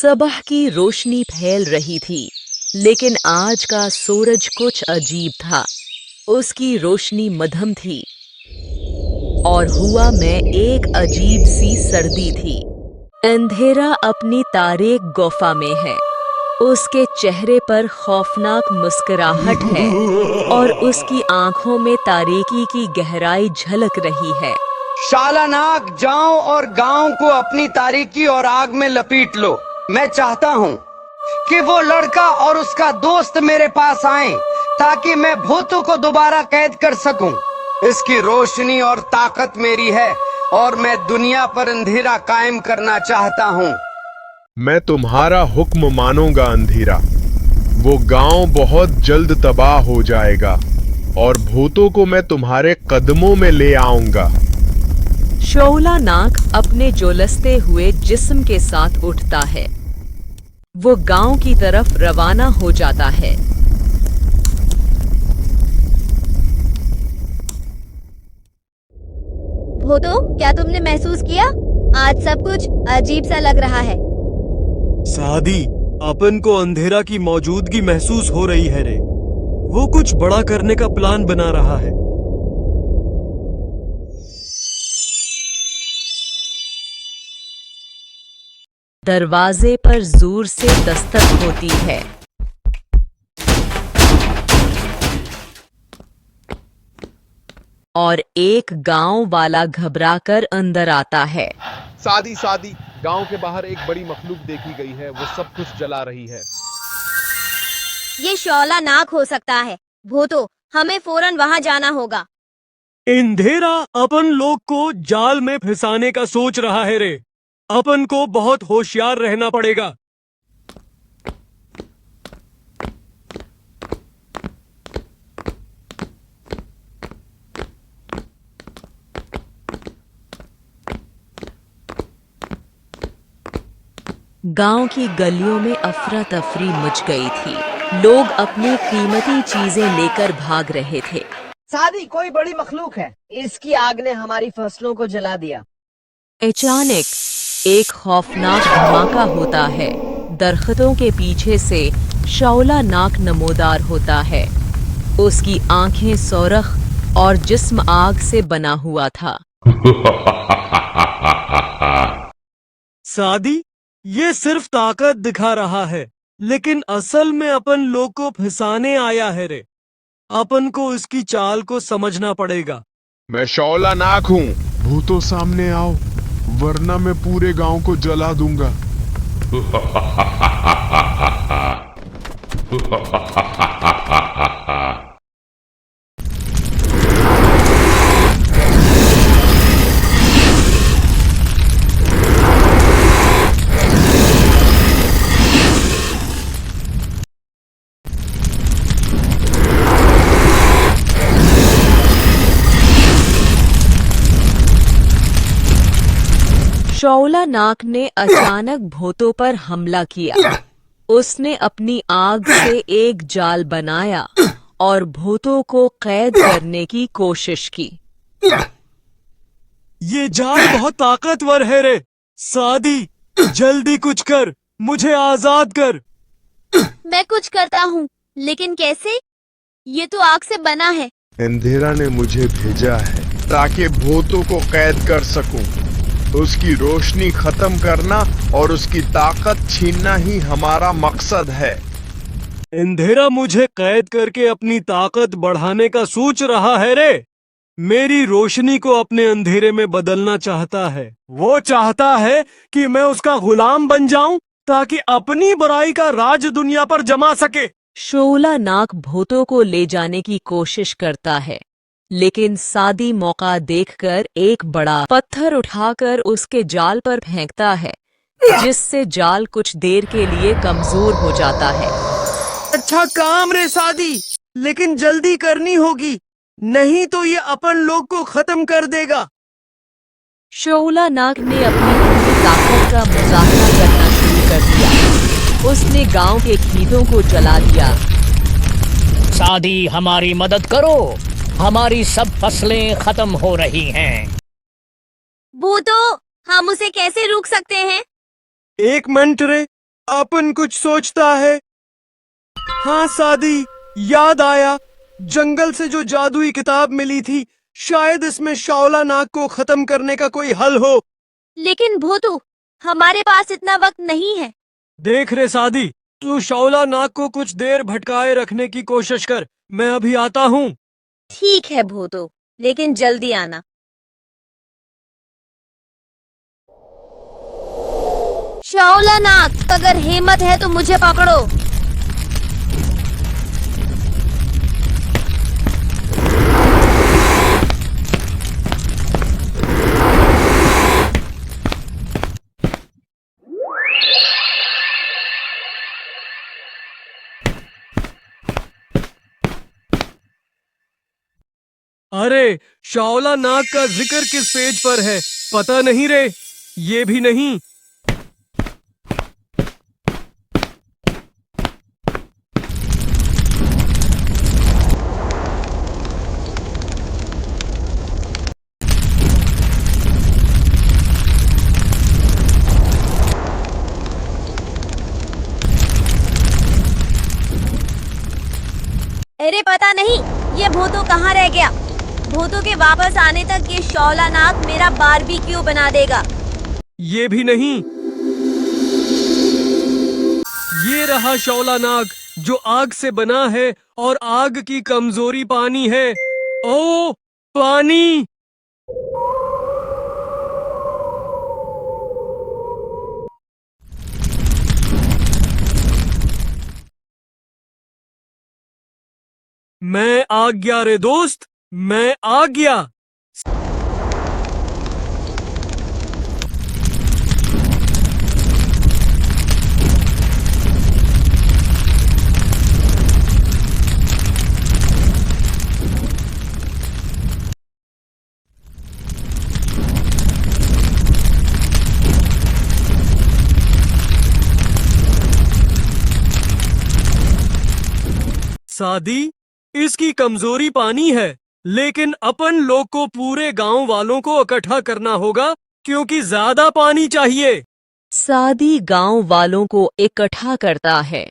सुबह की रोशनी फैल रही थी, लेकिन आज का सूरज कुछ अजीब था। उसकी रोशनी मध्यम थी और हवा में एक अजीब सी सर्दी थी। अंधेरा अपनी तारीक गुफा में है। उसके चेहरे पर खौफनाक मुस्कुराहट है और उसकी आंखों में तारीकी की गहराई झलक रही है। शालानाक जाओ और गांव को अपनी तारीकी और आग में लपेट लो। मैं चाहता हूं कि वो लड़का और उसका दोस्त मेरे पास आएं, ताकि मैं भूतों को दोबारा कैद कर सकूं। इसकी रोशनी और ताकत मेरी है और मैं दुनिया पर अंधेरा कायम करना चाहता हूं। मैं तुम्हारा हुक्म मानूंगा अंधेरा। वो गांव बहुत जल्द तबाह हो जाएगा और भूतों को मैं तुम्हारे कदमों में ले आऊंगा। शोला नाग अपने झुलसते हुए जिस्म के साथ उठता है। वो गांव की तरफ रवाना हो जाता है। भूतो, क्या तुमने महसूस किया? आज सब कुछ अजीब सा लग रहा है। सादी, अपन को अंधेरा की मौजूदगी महसूस हो रही है रे। वो कुछ बड़ा करने का प्लान बना रहा है। दरवाजे पर जोर से दस्तक होती है। और एक गांव वाला घबराकर अंदर आता है। सादी, गांव के बाहर एक बड़ी मखलूक देखी गई है। वो सब कुछ जला रही है। ये शौला नाग हो सकता है। भूतो, हमें फौरन वहां जाना होगा। अंधेरा अपन लोग को जाल में फंसाने का सोच रहा है रे। अपन को बहुत होशियार रहना पड़ेगा। गांव की गलियों में अफरा तफरी मच गई थी। लोग अपनी कीमती चीजें लेकर भाग रहे थे। सादी, कोई बड़ी मखलूक है। इसकी आग ने हमारी फसलों को जला दिया। अचानक एक खौफनाक धमाका होता है। दरख्तों के पीछे से शौला नाग नमोदार होता है। उसकी आंखें सोरख और जिस्म आग से बना हुआ था। सादी, ये सिर्फ ताकत दिखा रहा है, लेकिन असल में अपन लोग को फंसाने आया है रे। अपन को इसकी चाल को समझना पड़ेगा। मैं शौला नाग हूँ। भूतों सामने आओ, वरना मैं पूरे गांव को जला दूंगा। शौला नाग ने अचानक भूतों पर हमला किया। उसने अपनी आग से एक जाल बनाया और भूतों को कैद करने की कोशिश की। ये जाल बहुत ताकतवर है रे। सादी, जल्दी कुछ कर, मुझे आजाद कर। मैं कुछ करता हूँ, लेकिन कैसे? ये तो आग से बना है। अंधेरा ने मुझे भेजा है ताकि भूतों को कैद कर सकूं। उसकी रोशनी खत्म करना और उसकी ताकत छीनना ही हमारा मकसद है। अंधेरा मुझे कैद करके अपनी ताकत बढ़ाने का सोच रहा है रे। मेरी रोशनी को अपने अंधेरे में बदलना चाहता है। वो चाहता है कि मैं उसका गुलाम बन जाऊं, ताकि अपनी बुराई का राज दुनिया पर जमा सके। शौला नाग भूतों को ले जाने की कोशिश करता है, लेकिन सादी मौका देखकर एक बड़ा पत्थर उठाकर उसके जाल पर फेंकता है, जिससे जाल कुछ देर के लिए कमजोर हो जाता है। अच्छा काम रे सादी, लेकिन जल्दी करनी होगी, नहीं तो ये अपन लोग को खत्म कर देगा। शौला नाग ने अपनी पूरी ताकत का मुजाहरा करना शुरू कर दिया। उसने गांव के खेतों को जला दिया। सादी, हमारी मदद करो, हमारी सब फसलें खत्म हो रही हैं। भूतो, हम उसे कैसे रोक सकते हैं? एक मिनट रे, अपन कुछ सोचता है। हाँ सादी, याद आया, जंगल से जो जादुई किताब मिली थी, शायद इसमें शौला नाग को खत्म करने का कोई हल हो। लेकिन भोतू, हमारे पास इतना वक्त नहीं है। देख रे सादी, तू शौला नाग को कुछ देर भटकाए रखने की कोशिश कर, मैं अभी आता हूँ। ठीक है भोतू, लेकिन जल्दी आना। शौला नाग, अगर हिम्मत है तो मुझे पकड़ो। अरे, शौला नाग का जिक्र किस पेज पर है, पता नहीं रे। ये भी नहीं। अरे पता नहीं ये भूतो कहाँ रह गया। भूतों के वापस आने तक ये शौला नाग मेरा बारबेक्यू बना देगा। ये भी नहीं। ये रहा शौला नाग, जो आग से बना है और आग की कमजोरी पानी है। ओ पानी! मैं आ गया रे दोस्त, मैं आ गया। सादी, इसकी कमजोरी पानी है, लेकिन अपन लोग को पूरे गांव वालों को इकट्ठा करना होगा, क्योंकि ज्यादा पानी चाहिए। सादी गांव वालों को इकट्ठा करता है,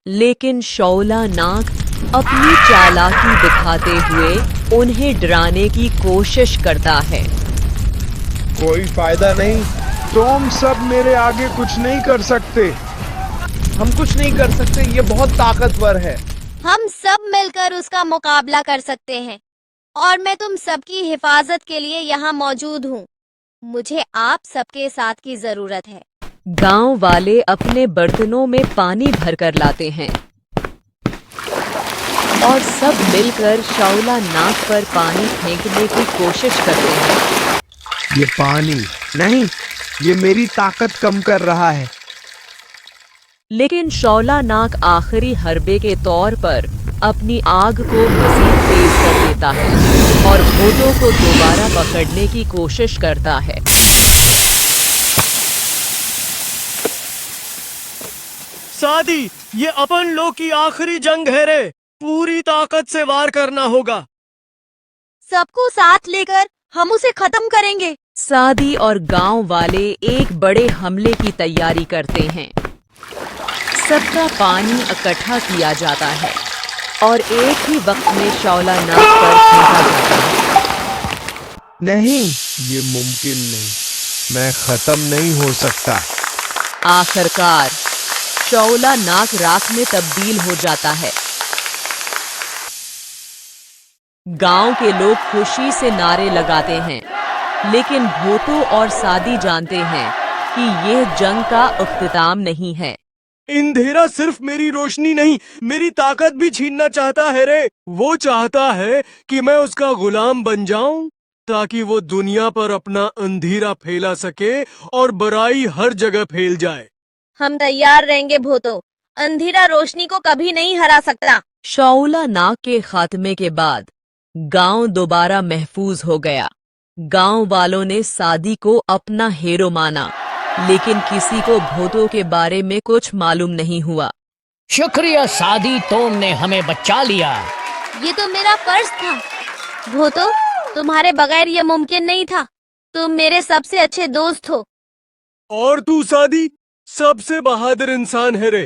लेकिन शौला नाग अपनी चालाकी दिखाते हुए उन्हें डराने की कोशिश करता है। कोई फायदा नहीं, तुम सब मेरे आगे कुछ नहीं कर सकते। हम कुछ नहीं कर सकते, ये बहुत ताकतवर है। हम सब मिलकर उसका मुकाबला कर सकते हैं और मैं तुम सबकी हिफाजत के लिए यहाँ मौजूद हूँ। मुझे आप सबके साथ की जरूरत है। गांव वाले अपने बर्तनों में पानी भरकर लाते हैं और सब मिलकर शौला नाग पर पानी फेंकने की कोशिश करते हैं। ये पानी नहीं, ये मेरी ताकत कम कर रहा है। लेकिन शौला नाग आखिरी हरबे के तौर पर अपनी आग को मजीद तेज कर देता है और भूतों को दोबारा पकड़ने की कोशिश करता है। सादी, ये अपन लोग की आखिरी जंग है रे, पूरी ताकत से वार करना होगा। सबको साथ लेकर हम उसे खत्म करेंगे। सादी और गांव वाले एक बड़े हमले की तैयारी करते हैं। सबका पानी इकट्ठा किया जाता है और एक ही वक्त में शौला नाग पर फेंका जाता है। नहीं, ये मुमकिन नहीं, मैं खत्म नहीं हो सकता। आखिरकार शौला नाग राख में तब्दील हो जाता है। गांव के लोग खुशी से नारे लगाते हैं, लेकिन भूतों और सादी जानते हैं कि यह जंग का इख्तिताम नहीं है। अंधेरा सिर्फ मेरी रोशनी नहीं, मेरी ताकत भी छीनना चाहता है रे। वो चाहता है कि मैं उसका गुलाम बन जाऊं, ताकि वो दुनिया पर अपना अंधेरा फैला सके और बुराई हर जगह फैल जाए। हम तैयार रहेंगे भूतो, अंधेरा रोशनी को कभी नहीं हरा सकता। शौला नाग के खात्मे के बाद गांव दोबारा महफूज हो गया। गांव वालों ने सादी को अपना हीरो माना, लेकिन किसी को भूतों के बारे में कुछ मालूम नहीं हुआ। शुक्रिया सादी, तुमने हमें बचा लिया। ये तो मेरा फर्ज था। भूतो, तुम्हारे बगैर ये मुमकिन नहीं था। तुम मेरे सबसे अच्छे दोस्त हो। और तू सादी, सबसे बहादुर इंसान है रे।